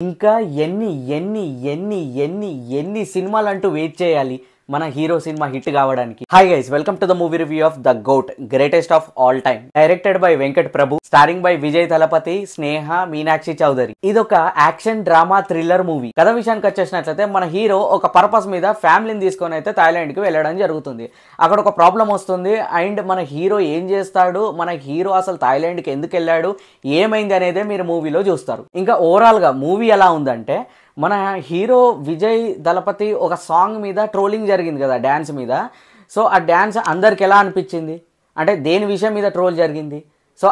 ఇంకా ఎన్ని సినిమాలు అంటూ వెయిట్ చేయాలి మన హీరో సినిమా హిట్ కావడానికి. Hi guys, welcome to the movie review of the GOAT, greatest of all time. Directed by Venkat Prabhu, starring by Vijay Thalapathy, Sneha, Meenakshi Chaudhary. ఇదొక యాక్షన్ డ్రామా థ్రిల్లర్ మూవీ. కథ విషయానికి వచ్చేసినట్లయితే మన హీరో ఒక పర్పస్ మీద ఫ్యామిలీని తీసుకొని అయితే థాయిలాండ్ కి వెళ్ళడం జరుగుతుంది. అక్కడ ఒక ప్రాబ్లం వస్తుంది అండ్ మన హీరో ఏం చేస్తాడు, మన హీరో అసలు థాయిలాండ్ కి ఎందుకు వెళ్ళాడు, ఏమైంది అనేదే మీరు మూవీలో చూస్తారు. ఇంకా ఓవరాల్ గా మూవీ ఎలా ఉందంటే, మన హీరో విజయ్ దళపతి ఒక సాంగ్ మీద ట్రోలింగ్ జరిగింది కదా, డ్యాన్స్ మీద. సో ఆ డ్యాన్స్ అందరికి ఎలా అనిపించింది అంటే దేని విషయం మీద ట్రోల్ జరిగింది, సో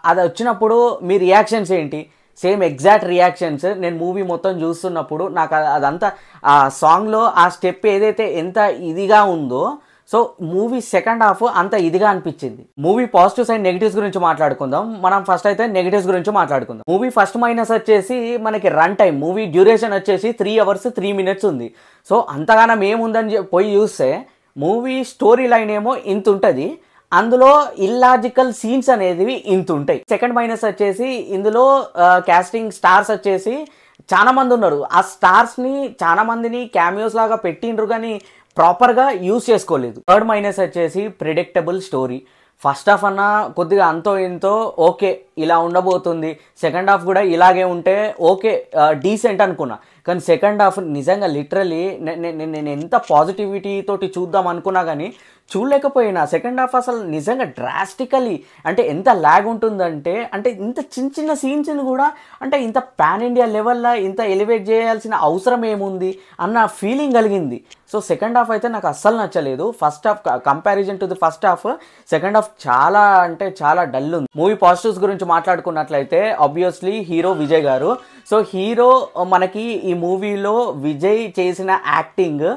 అది వచ్చినప్పుడు మీ రియాక్షన్స్ ఏంటి? సేమ్ ఎగ్జాక్ట్ రియాక్షన్స్ నేను మూవీ మొత్తం చూస్తున్నప్పుడు నాకు అదంతా ఆ సాంగ్లో ఆ స్టెప్ ఏదైతే ఎంత ఇదిగా ఉందో, సో మూవీ సెకండ్ హాఫ్ అంత ఇదిగా అనిపించింది. మూవీ పాజిటివ్స్ అండ్ నెగిటివ్స్ గురించి మాట్లాడుకుందాం. మనం ఫస్ట్ అయితే నెగిటివ్స్ గురించి మాట్లాడుకుందాం. మూవీ ఫస్ట్ మైనస్ వచ్చేసి మనకి రన్ టైం, మూవీ డ్యూరేషన్ వచ్చేసి 3 hours 3 minutes ఉంది. సో అంతగానం ఏముందని పోయి చూస్తే మూవీ స్టోరీ లైన్ ఏమో ఇంత ఉంటుంది, అందులో ఇల్లాజికల్ సీన్స్ అనేది ఇంత ఉంటాయి. సెకండ్ మైనస్ వచ్చేసి ఇందులో కాస్టింగ్ స్టార్స్ వచ్చేసి చాలా మంది ఉన్నారు. ఆ స్టార్స్ని చాలా మందిని క్యామియోస్ లాగా పెట్టిండ్రు కానీ ప్రాపర్గా యూజ్ చేసుకోలేదు. థర్డ్ మైనస్ వచ్చేసి ప్రిడిక్టబుల్ స్టోరీ. ఫస్ట్ హాఫ్ అన్న కొద్దిగా అంతో ఎంతో ఓకే ఇలా ఉండబోతుంది, సెకండ్ హాఫ్ కూడా ఇలాగే ఉంటే ఓకే డీసెంట్ అనుకున్నా. కానీ సెకండ్ హాఫ్ నిజంగా లిటరలీ నేను ఎంత పాజిటివిటీ తోటి చూద్దాం అనుకున్నా కానీ చూడలేకపోయినా. సెకండ్ హాఫ్ అసలు నిజంగా డ్రాస్టికలీ అంటే ఎంత ల్యాగ్ ఉంటుందంటే, అంటే ఇంత చిన్న చిన్న సీన్స్ని కూడా అంటే ఇంత పాన్ ఇండియా లెవెల్లో ఇంత ఎలివేట్ చేయాల్సిన అవసరం ఏముంది అన్న ఫీలింగ్ కలిగింది. సో సెకండ్ హాఫ్ అయితే నాకు అస్సలు నచ్చలేదు. First half comparison to the first half, second half చాలా అంటే చాలా డల్ ఉంది. మూవీ పాజిటివ్స్ గురించి మాట్లాడుకున్నట్లయితే ఆబ్వియస్లీ హీరో విజయ్ గారు. సో హీరో మనకి ఈ మూవీలో విజయ్ చేసిన యాక్టింగ్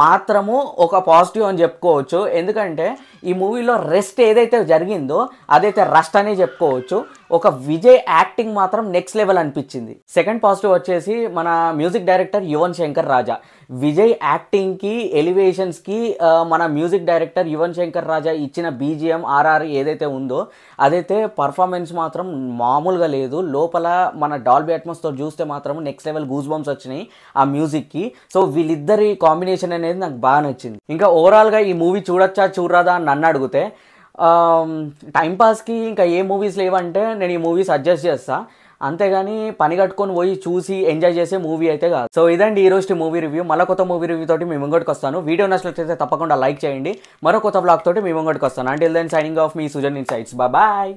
మాత్రము ఒక పాజిటివ్ అని చెప్పుకోవచ్చు. ఎందుకంటే ఈ మూవీలో రెస్ట్ ఏదైతే జరిగిందో అదైతే రస్ట్ అనే చెప్పుకోవచ్చు. ఒక విజయ్ యాక్టింగ్ మాత్రం నెక్స్ట్ లెవెల్ అనిపించింది. సెకండ్ పాజిటివ్ వచ్చేసి మన మ్యూజిక్ డైరెక్టర్ యువన్ శంకర్ రాజా. విజయ్ యాక్టింగ్కి ఎలివేషన్స్కి మన మ్యూజిక్ డైరెక్టర్ యువన్ శంకర్ రాజా ఇచ్చిన బీజిఎం ఆర్ఆర్ ఏదైతే ఉందో అదైతే పర్ఫార్మెన్స్ మాత్రం మామూలుగా లేదు. లోపల మన డాల్బీ అట్మాస్తో చూస్తే మాత్రం నెక్స్ట్ లెవెల్ గూస్ బంప్స్ వచ్చినాయి ఆ మ్యూజిక్కి. సో వీళ్ళిద్దరి కాంబినేషన్ అనేది నాకు బాగా నచ్చింది. ఇంకా ఓవరాల్గా ఈ మూవీ చూడొచ్చా చూడరాదా అని నన్ను అడిగితే టైంపాస్కి ఇంకా ఏ మూవీస్ లేవంటే నేను ఈ మూవీ సజెస్ట్ చేస్తా, అంతేగాని పని కట్టుకొని పోయి చూసి ఎంజాయ్ చేసే మూవీ అయితే కాదు. సో ఇదండి ఈ రోజు మూవీ రివ్యూ. మళ్ళీ కొత్త మూవీ రివ్యూ తోటి మీ ముంగడికి వస్తాను. వీడియో నచ్చినట్లయితే తప్పకుండా లైక్ చేయండి. మరో కొత్త బ్లాగ్ తోటి మీ ముంగడికి వస్తాను. అంటిల్ దెన్ సైనింగ్ ఆఫ్ మీ సుజన్ ఇన్సైట్స్. బాయ్.